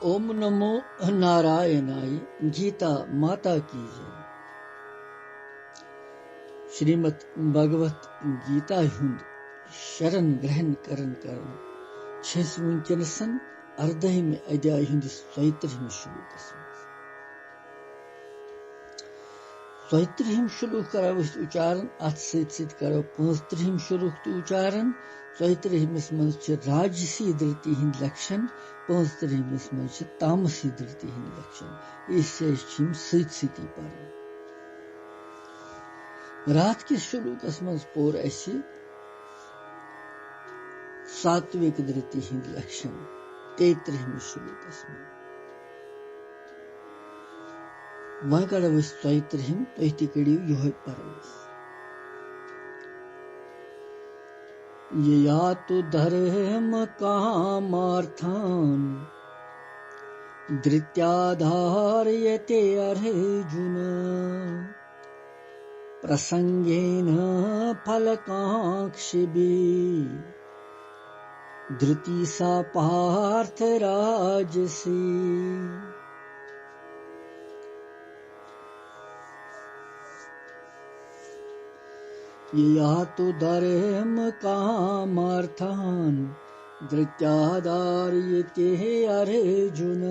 ओम नमो नारायणाय। गीता माता की जय। श्रीमद् भगवत गीता हुंद शरण ग्रहण करन 6 अर्धहिम अध्याय हुंदिस 34 श्लोकस मज श्लोक करो उच्चारण अत सत करो 35 श्लोक तो उच्चारण 34 मज राजसी धृति हिंद लक्षण 35 मज तामसी धृति हिंद लक्षण इससे सती पर रात के श्लोकस मज पोर असे सात्विक धृति हिंद लक्षण 33 श्लोकस मज वह कड़ो 34 तुह तह कड़ो यो परवस या तो धर्म कामार्थान धृत्याधार्यते अर्जुन प्रसंगेन फलकांक्षिभिः धृति सा पार्थ राजसी। या तो धर्म कामार्थान धृत्याधार्यते अर्जुन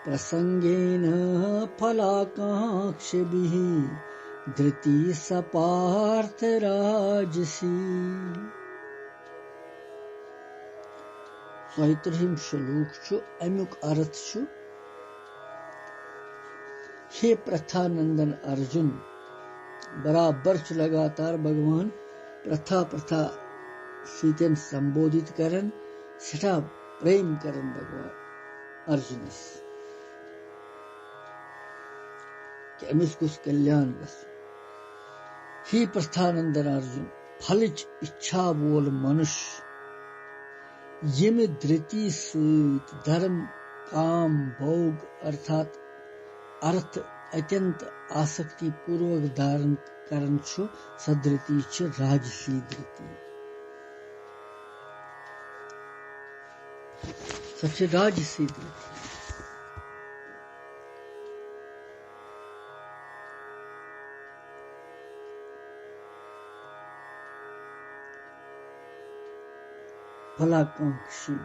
प्रसंगेन फलाकांक्षिभिः धृति सा पार्थ राजसी। 34 श्लोक अमुक अर्थ हे प्रथानंदन अर्जुन बराबर लगातार भगवान प्रथा सीतन संबोधित करन सठा प्रेम करन भगवान अर्जुनस कि अमिस कुछ कल्याण गस। ही प्रथानंदन अर्जुन फलच इच्छा वोल मनुष्य यम धृति सत धर्म काम भोग अर्थात अर्थ अत्यंत आसक्ति पूर्वक धारण करन सधृति राजसी धृति सबसे राजसी धृति। फलाकांक्षी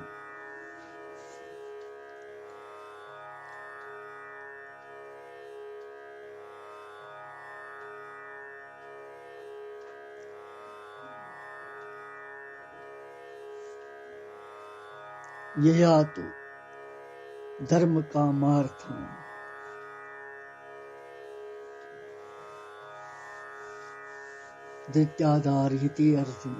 यह तो धर्म कामार्थान धृत्याधार्यते अर्जुन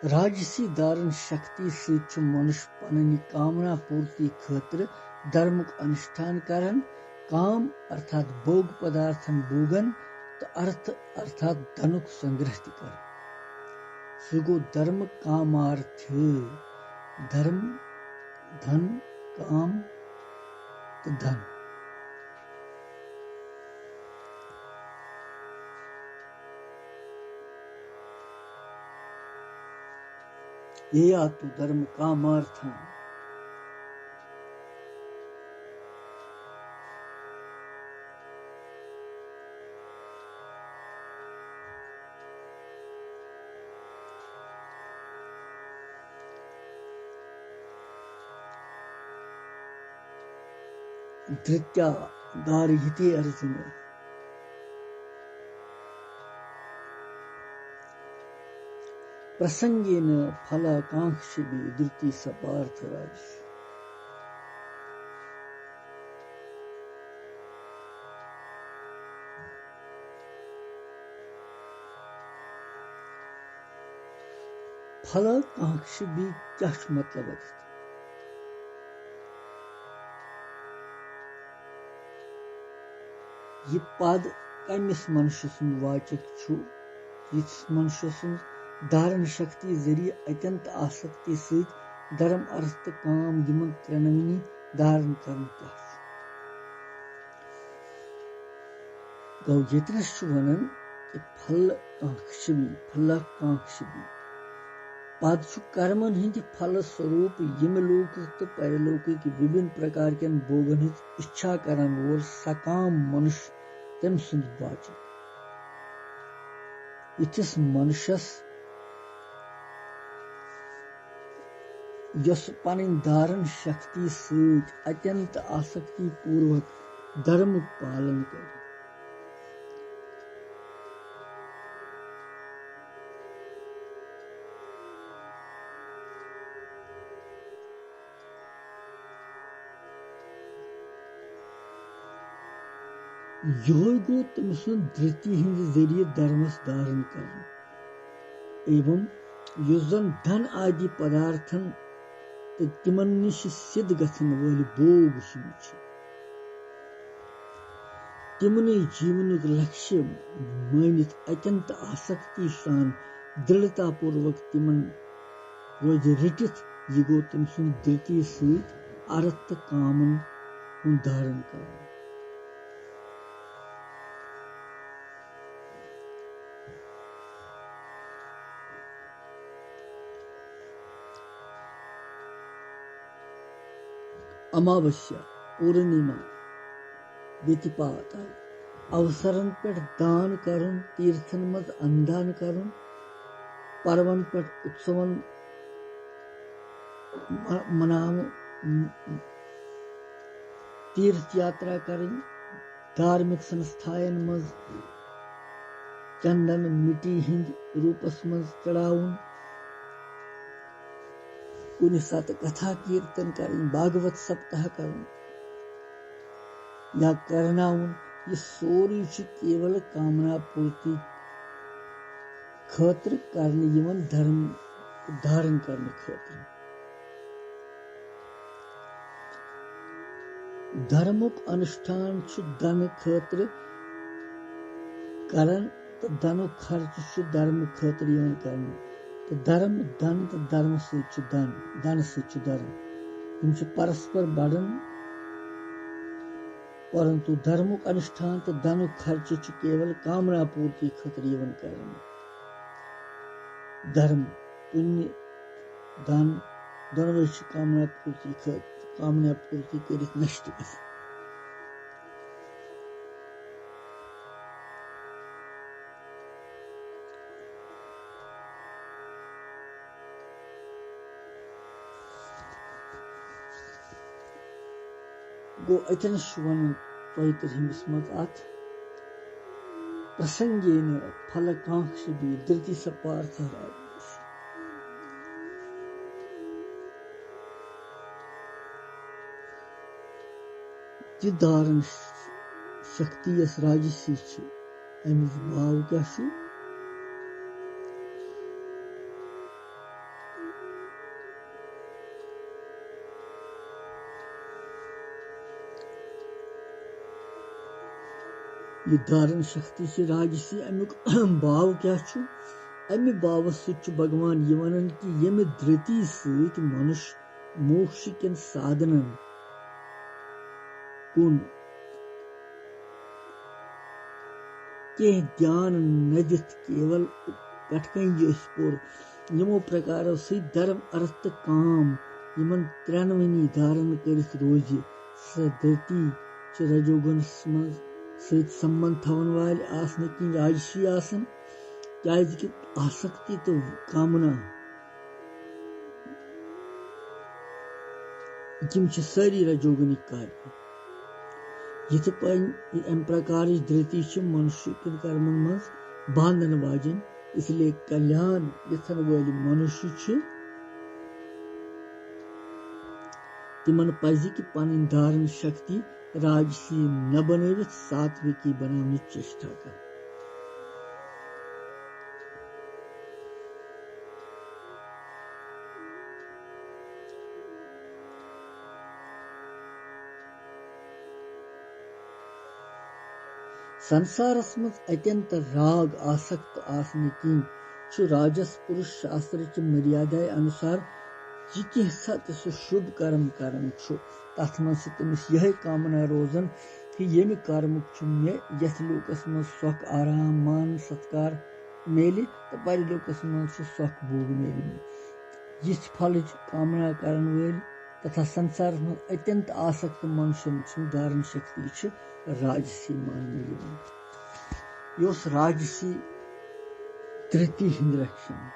राजसी धारण शक्ति सत मनुष्य पन्नी कामना पूर्ति खतर धर्म अनुष्ठान करन काम अर्थात भोग पदार्थन भोगन तो अर्थ अर्थात धनुक संग्रह कर सुगो धर्म कामार्थ धर्म धन काम तो धन। ये तो धर्म कामार्थ धृत्याधार्यते अर्जुन प्रसंगेन फलाकांक्षिभिः धृति सा पार्थ राजसी। फलाकांक्षिभिः क्या मतलब है? ये पद कमिस मनुष्य सुंद वाचक इस मनुष्य सुंद धारण शक्ति जरिए अत्यंत आसक्ति सहित धर्म अर्थ काम यमन त्रेनवनी धारण करन गौ यतनस वनन फलकांक्षी पद कर्मन हिंद फल स्वरूप यमलोक तो परलोक विभिन्न प्रकार के भोगन इच्छा करन वोल सकाम मनुष्य तम सुंद बाचक इथिस मनुष्यस यस पन धारण शक्ति सहित अत्यंत आसक्ति पूर्वक धर्म पालन कर यो गो तम सुन धृति हिंद जरिए धर्मस धारण कर एवं युजन धन आदि पदार्थन तो तिमन निश सिद्ध गथन वल भोग तिमने जीवनुक लक्ष्य मानित अत्यंत आसक्ति सान दृढ़ता पूर्वक तिमन रोज रटित यह गो तम सुन धृति सहित अर्थ कामन धारण कर अमावस्या पूर्णिमा व्यतिपात अवसरन पे दान करुन तीर्थन मज अंदान करुन पर्वन पे उत्सवन मनाव तीर्थ यात्रा करें धार्मिक संस्थायन मज चंदन मिट्टी हिंद रूपस मज चढ़ाउन कुन साथ कथा कीर्तन करें भागवत सप्ताह करें या करनाउन ये सोरी केवल कामना पूर्ति खतर करने यमन धर्म धारण करने खतर धर्मुक अनुष्ठान धन खतर करन तो धनुक खर्च धर्म खतर यमन करने तो धर्म धन तो धर्म से धन से धर्म इन परस्पर बढ़न परंतु धर्मुक अनुष्ठान तो धनुक खर्च केवल कामना पूर्ति खतर यवन करने धर्म पुण्य धन दोनों कामना पूर्ति कर नष्ट कर गो अचन वन तोहिमिस मत अत प्रसंगेन फलकांक्ष भी धृति सपार्थ धारण शक्ति यस राजसी अमिस भाव क्या ये धारण शक्ति से राजसी अमुक भाव क्या अमि भाव सु भगवान ये वन कि यम धृति सहित मनुष्य मोक्ष के साधनन कुन के ध्यान नदित केवल कटकन यमो प्रकार से धर्म अर्थ काम यमन त्रेनवनी धारण करित रोज स धृति रजोगुण सहित संबंध थवन वाल आसने की राजसी आसन क्या आसक्ति तो कामना यम सारी रजोगुनिक कार्य यथ अम प्रकार धृति मनुष्य के कर्मन मज बांधन वाजन इसलिए कल्याण यथन वाल मनुष्य तिमन पज कि पन धारण शक्ति राजसी न बनवित सात्विकी बनाने चेष्टा कर संसारस मज अत्यंत राग आसक्त आसने की राजस पुरुष शास्त्र मर्यादा अनुसार यह सत्य शुभ कर्म करन तथ मज तमिस यह कामना रोजन येमि कर्मुक छु मे यथ लोकस मन सोख आराम मान सत्कार मेलि तो परलोकस मन सोख भोग मेलि यिछ फलच कामना करन वैल तथा संसार में अत्यंत आसक्त मनुष्य धारण शक्ति राजसी मान मेलि योस राजसी धृति हिंद लक्षण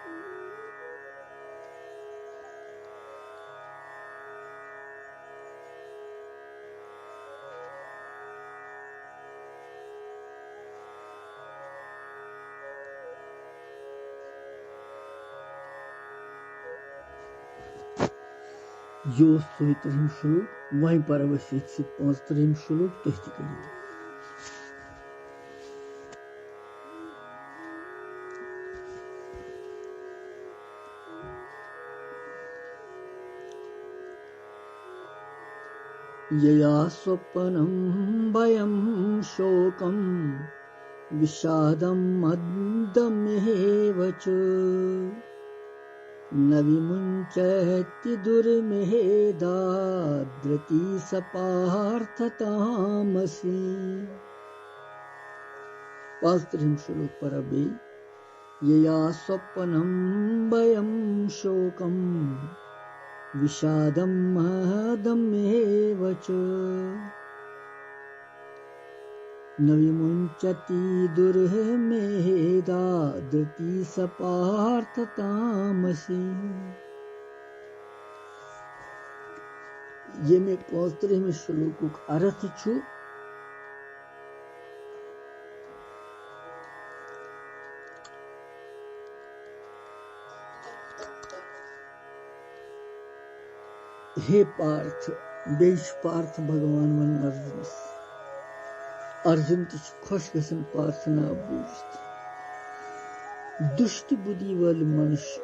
यो 33 श्लोक वहीं पर अवश्य 35 श्लोक तो करिए यया स्वप्नं भयं शोकं विषादं मद्दमेव च न विमुञ्चति दुर्मेधा धृति सपार्थतामसि 35 श्लोक पर अभी यया स्वप्नं भयं शोकं विषादं महदमेव च न विमुञ्चति दुर्मेधा धृति सपार्थतामसि ये में 35 श्लोक का अर्थ छु हे पार्थ बेश पार्थ भगवान वन अर्जुन तो खुश गसन पार्थ ना बूझत दुष्ट बुद्धि वाले मनुष्य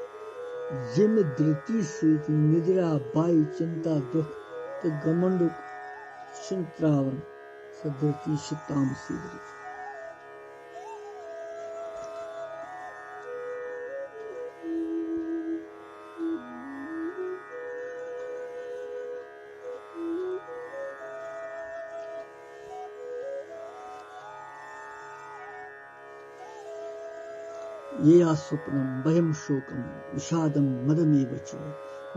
जिम धृति सहित निद्रा बाई चिंता दुख तो घमंड त्रावन सधृति तामसी ये स्वप्नम भयम शोकम विषादम मदमेव च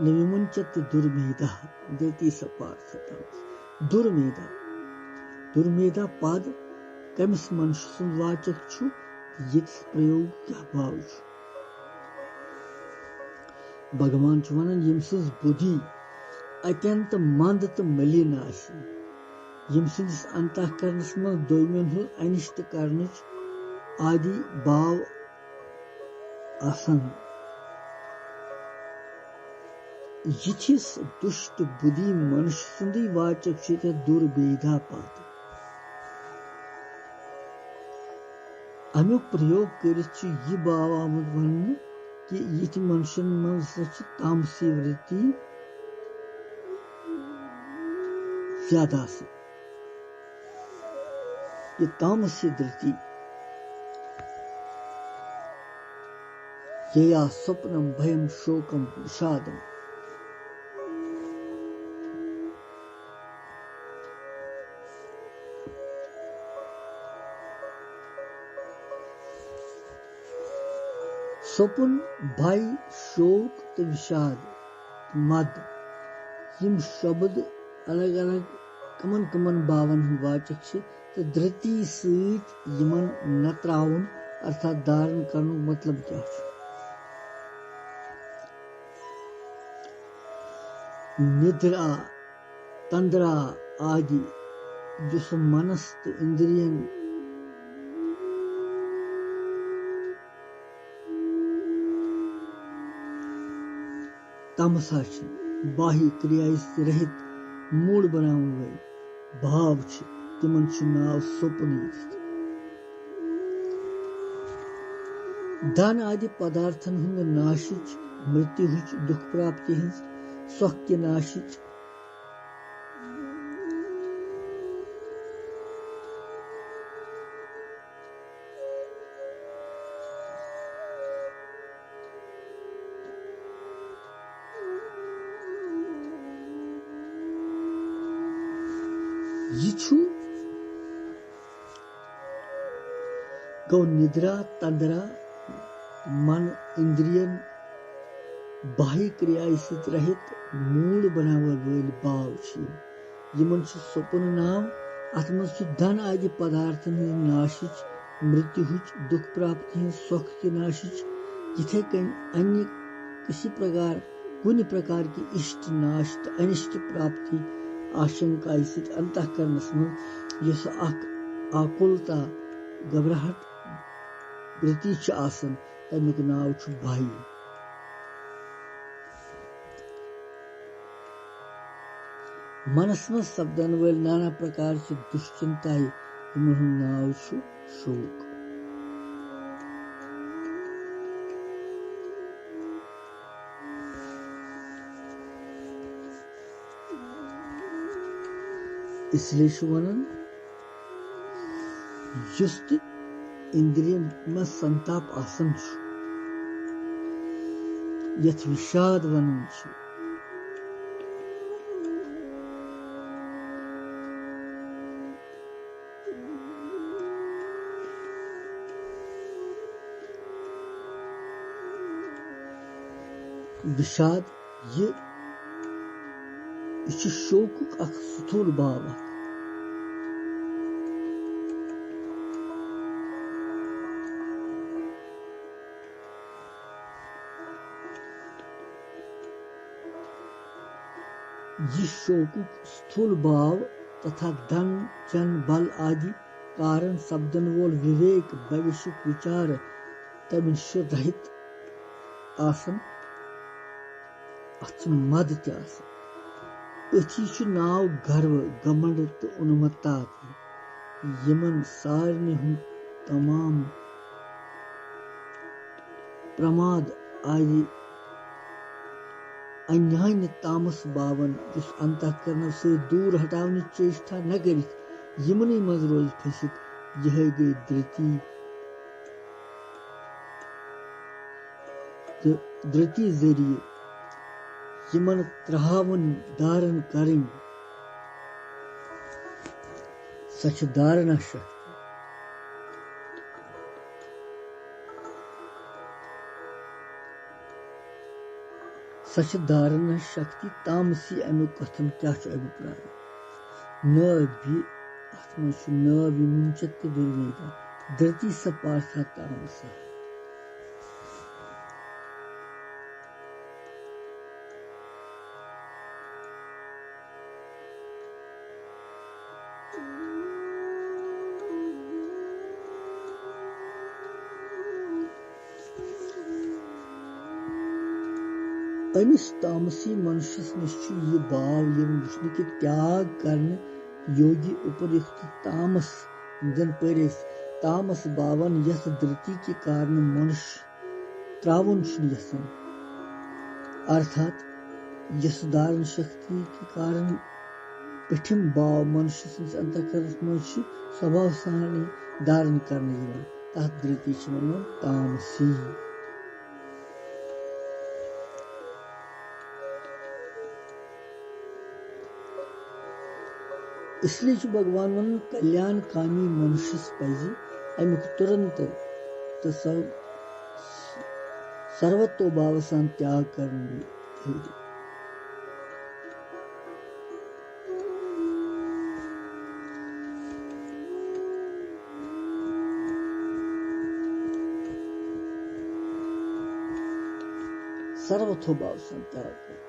न विमुञ्चति दुर्मेधा धृति सपार्थता दुर्मेधा दुर्मेधा पद कमिस मनुष्य वाचक छु यित प्रयोग क्या भाव छु भगवान छु वनन यमसिस बुद्धि अत्यंत मंद तो मलिन आसी यमसिस अंतःकरणस में दोयमन हु अनिष्ट करनच आदि भाव आसन यिथिस दुष्ट बुद्धि मनुष्य सुंदी वाचक क्षेत्र दुर्मेधा पात अमुक प्रयोग करिछ यह भाव आमद वन कि यिथ मनुष्यन मन तामसी वृत्ति ज्यादा से ये तामसी वृत्ति यया स्वप्नम भयम शोकम विषादम स्वप्न भय शोक तो विषाद मद यम शब्द अलग अलग कमन कमन भावन वाचक तो धृति सहित यमन न त्रावन अर्थात धारण करने मतलब क्या है निद्रा तंद्रा आदि जिस मनस्त इंद्रियन तमसा बाह्य क्रिया से रहित मूड बनावन वल भाव तिमन नाव स्वप्न धन आदि पदार्थन हुंद नाशिच मृत्यु दुख प्राप्ति हिंस स्वक्य नाशिच यिछु गो निद्रा तंद्रा मन इंद्रियन बाह्य क्रिया सहित रहित मूल बनावल वल बाव यमन सपन नाम अत मज धन आदि पदार्थन नाशिच मृत्यु दुख प्राप्ति सुख की नाशिच जिथे कन अन्य किसी प्रकार कुछ प्रकार की इष्ट नाश अनिष्ट प्राप्ति आशंका सहित अंतःकरण मज आकुलता घबराहट वृत्ति तमिक नाव भय मनस मज सपदन वल नाना प्रकार से दुश्चिंता नाव शोक इसलिए वन इंद्रियन में संताप आसन यथ विषाद वन विषाद ये शोक स्थूल भाव ये शोक स्थूल भाव तथा धन जन बल आदि कारण शब्दन वोल विवेक भविष्य विचार तमिश रहित आसन मद अथी नाव गर्व घमंड तो उन्मत्ता यमन सारने तमाम प्रमाद आदि अन्यान्य तामस बावन जिस अंतःकरण से दूर हटाने चेष्टा न करी यमन मज रोज फसित यह गई धृति जरिए यमन त्रहावन धारण करें सच धारणा शक्ति सच धारणा शक्ति तामसी अनु कथन क्या अभिप्राय न भी न विमुंचत दुर्वेदा धरती सपार्था तामसा अमिस तामसी मनुष्य निश्चय ये भाव विष्णु के त्याग करने योगी उपयुक्त तामस जन परिस तामस भावन यस धृति के कारण मनुष्य त्रावन यसन अर्थात यस धारण शक्ति के कारण पिठिम भाव मनुष्य अंतःकरण में स्वभाव सारणी धारण करने तथ धृति तामसी इसलिए भगवान वन कल्याण कामी मनुष्य पजी अमुक तुरंत तो सर्वतो भाव सान त्याग करने सर्वतो भाव सान त्याग कर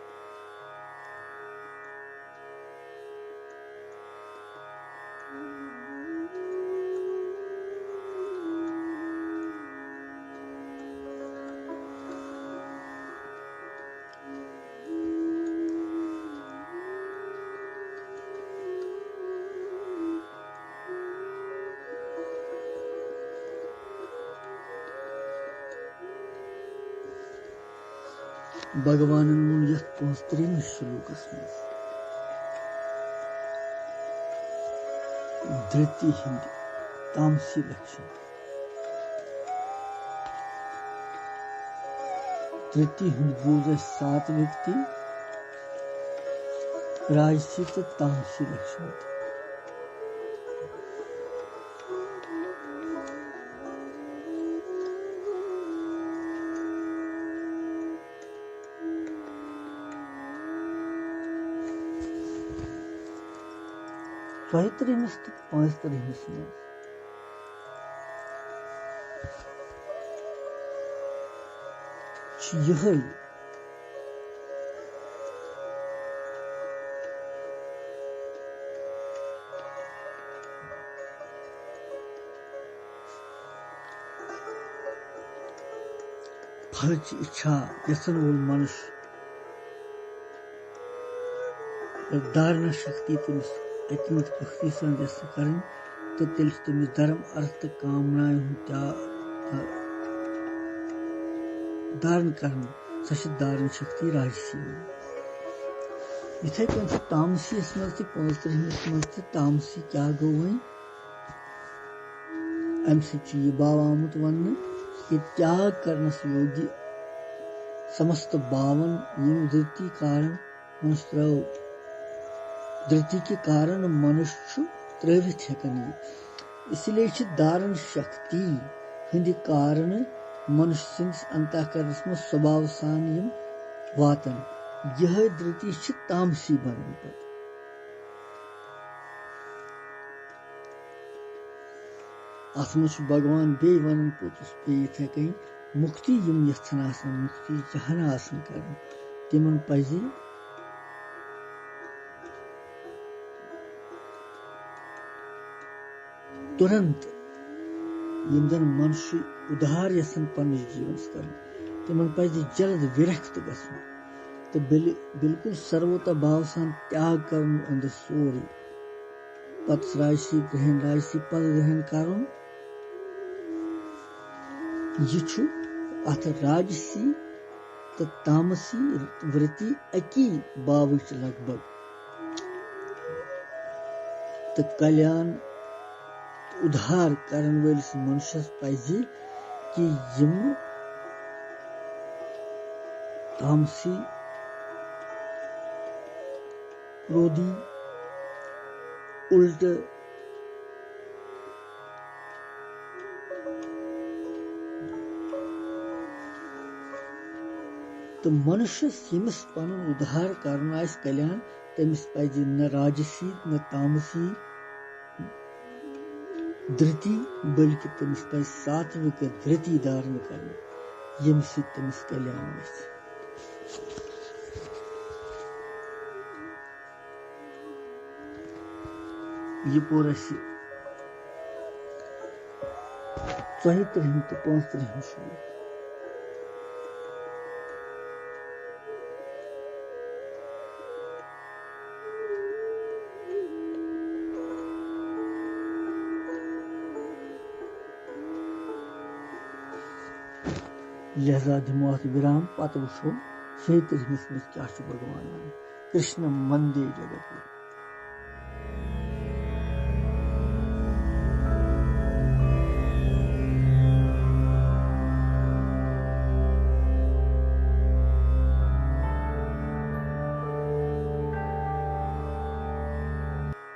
भगवान यह श्लोक धृति हिंदी तामसी लक्षण धृति बूझ 7 व्यक्ति राजसिक तामसी लक्षण 23 to 35 में यही फल की इच्छा यसन वोल मनुष्य धारणा शक्ति तमिस अत्यंत भक्ति सन कर तो तेल तमिस धर्म अर्थ कामनाएं धारण कर सह धारण शक्ति राजसी इथे कन तामसी मज 35 मज तामसी क्या गो वह अम सह भाव आमुत वन कि त्याग करनस योग्य समस्त भावन यम धृति कारण मनुष्य त्रव धृति के कारण मनुष्य त्रवित हेकन इसलिए धारण शक्ति हंद कारण मनुष्य सिंस अंतःकरणस में स्वभाव सान यम वातन यह धृति तामसी बन अत भगवान बे वन पोतुस पे इथे कहीं मुक्ति यम यथन आसन मुक्ति चाहन आसन कर तिमन पज तुरंत यम जन मनुष्य उधार यसन पन्निस जीवन कर तिमन पज जल्द विरक्त गसन तो बिल्कुल सर्वोत भाव सान त्याग कर अंदर सोरी पत राजसी ग्रहण राजसी पद ग्रहण करुन यह अत राजसी तो तामसी वृत्ति अकी बावच लगभग तो कल्याण उधार करन वलिस मनुष्यस पज कि यम तामसी क्रोधी उल्ट तो मनुष्य यमिस पन उद्धार करन आस कल्याण तमिस पज न राजसी न तामसी धृति बल्कि तमिस पज सात्विक धृति धारण करन यम सत तमिस कल्याण गछ यह पोर 34 तो 35 श्लोक लिहाजा दिमो विराम पत वो 36 में क्या भगवान कृष्ण मंदे जगत